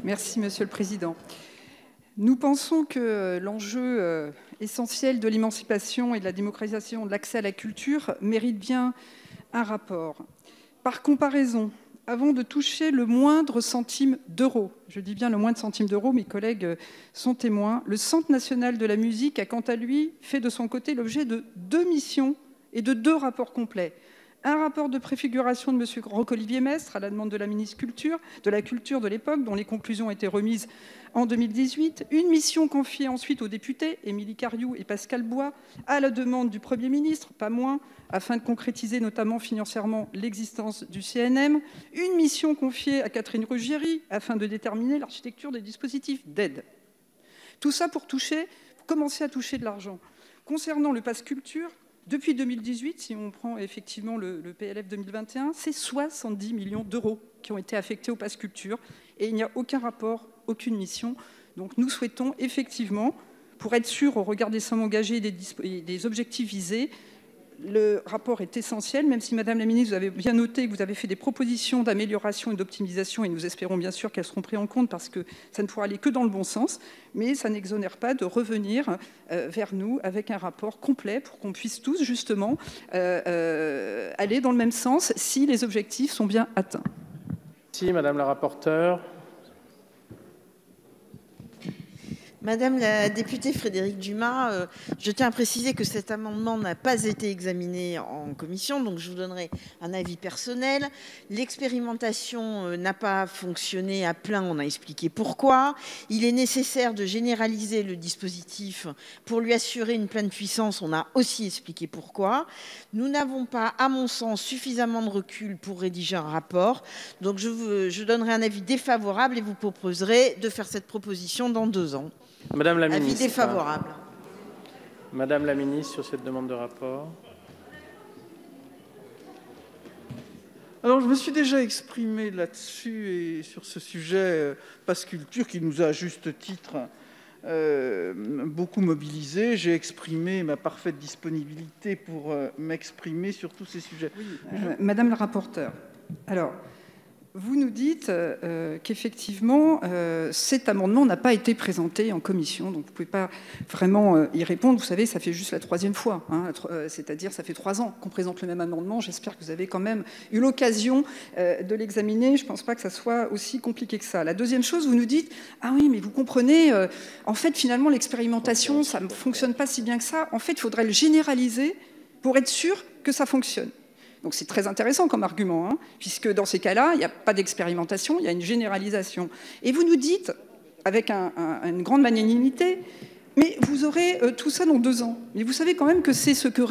Merci, Monsieur le Président. Nous pensons que l'enjeu essentiel de l'émancipation et de la démocratisation de l'accès à la culture mérite bien un rapport. Par comparaison, avant de toucher le moindre centime d'euro, je dis bien le moindre centime d'euro, mes collègues sont témoins, le Centre national de la musique a quant à lui fait de son côté l'objet de 2 missions et de 2 rapports complets. Un rapport de préfiguration de M. Roch-Olivier Maistre à la demande de la ministre de la Culture de l'époque, dont les conclusions ont été remises en 2018. Une mission confiée ensuite aux députés, Émilie Cariou et Pascal Bois, à la demande du Premier ministre, pas moins, afin de concrétiser notamment financièrement l'existence du CNM. Une mission confiée à Catherine Ruggieri, afin de déterminer l'architecture des dispositifs d'aide. Tout ça pour commencer à toucher de l'argent. Concernant le pass culture, depuis 2018, si on prend effectivement le PLF 2021, c'est 70 millions d'euros qui ont été affectés au pass culture et il n'y a aucun rapport, aucune mission. Donc nous souhaitons effectivement, pour être sûr au regard des sommes engagées et des objectifs visés, le rapport est essentiel, même si, Madame la Ministre, vous avez bien noté que vous avez fait des propositions d'amélioration et d'optimisation, et nous espérons bien sûr qu'elles seront prises en compte, parce que ça ne pourra aller que dans le bon sens, mais ça n'exonère pas de revenir vers nous avec un rapport complet pour qu'on puisse tous, justement, aller dans le même sens si les objectifs sont bien atteints. Merci, Madame la rapporteure. Madame la députée Frédérique Dumas, je tiens à préciser que cet amendement n'a pas été examiné en commission, donc je vous donnerai un avis personnel. L'expérimentation n'a pas fonctionné à plein, on a expliqué pourquoi. Il est nécessaire de généraliser le dispositif pour lui assurer une pleine puissance, on a aussi expliqué pourquoi. Nous n'avons pas, à mon sens, suffisamment de recul pour rédiger un rapport, donc je donnerai un avis défavorable et vous proposerai de faire cette proposition dans 2 ans. Madame la ministre. Avis défavorable. Madame la ministre, sur cette demande de rapport. Alors, je me suis déjà exprimé là-dessus et sur ce sujet pass culture qui nous a à juste titre beaucoup mobilisés. J'ai exprimé ma parfaite disponibilité pour m'exprimer sur tous ces sujets. Oui, Madame la rapporteure, alors, vous nous dites qu'effectivement, cet amendement n'a pas été présenté en commission, donc vous ne pouvez pas vraiment y répondre. Vous savez, ça fait juste la 3e fois, hein, c'est-à-dire ça fait 3 ans qu'on présente le même amendement. J'espère que vous avez quand même eu l'occasion de l'examiner. Je ne pense pas que ça soit aussi compliqué que ça. La 2e chose, vous nous dites « Ah oui, mais vous comprenez, en fait, finalement, l'expérimentation, ça ne fonctionne pas si bien que ça. En fait, il faudrait le généraliser pour être sûr que ça fonctionne. » Donc c'est très intéressant comme argument, hein, puisque dans ces cas-là, il n'y a pas d'expérimentation, il y a une généralisation. Et vous nous dites, avec une grande magnanimité, mais vous aurez tout ça dans 2 ans. Mais vous savez quand même que c'est ce que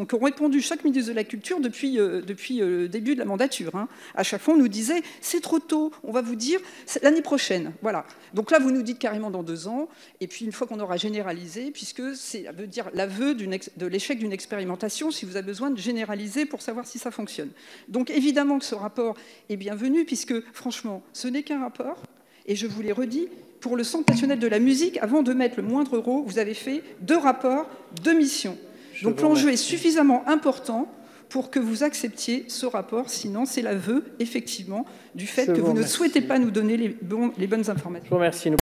qu'ont répondu chaque ministre de la Culture depuis le début de la mandature. Hein. À chaque fois, on nous disait « c'est trop tôt, on va vous dire l'année prochaine ». Voilà. Donc là, vous nous dites carrément dans 2 ans, et puis une fois qu'on aura généralisé, puisque ça veut dire l'aveu de l'échec d'une expérimentation, si vous avez besoin de généraliser pour savoir si ça fonctionne. Donc évidemment que ce rapport est bienvenu, puisque franchement, ce n'est qu'un rapport, et je vous l'ai redit, pour le Centre national de la musique, avant de mettre le moindre euro, vous avez fait 2 rapports, 2 missions. Donc l'enjeu est suffisamment important pour que vous acceptiez ce rapport, sinon c'est l'aveu, effectivement, du fait que vous ne souhaitez pas nous donner les bonnes informations. Je vous remercie.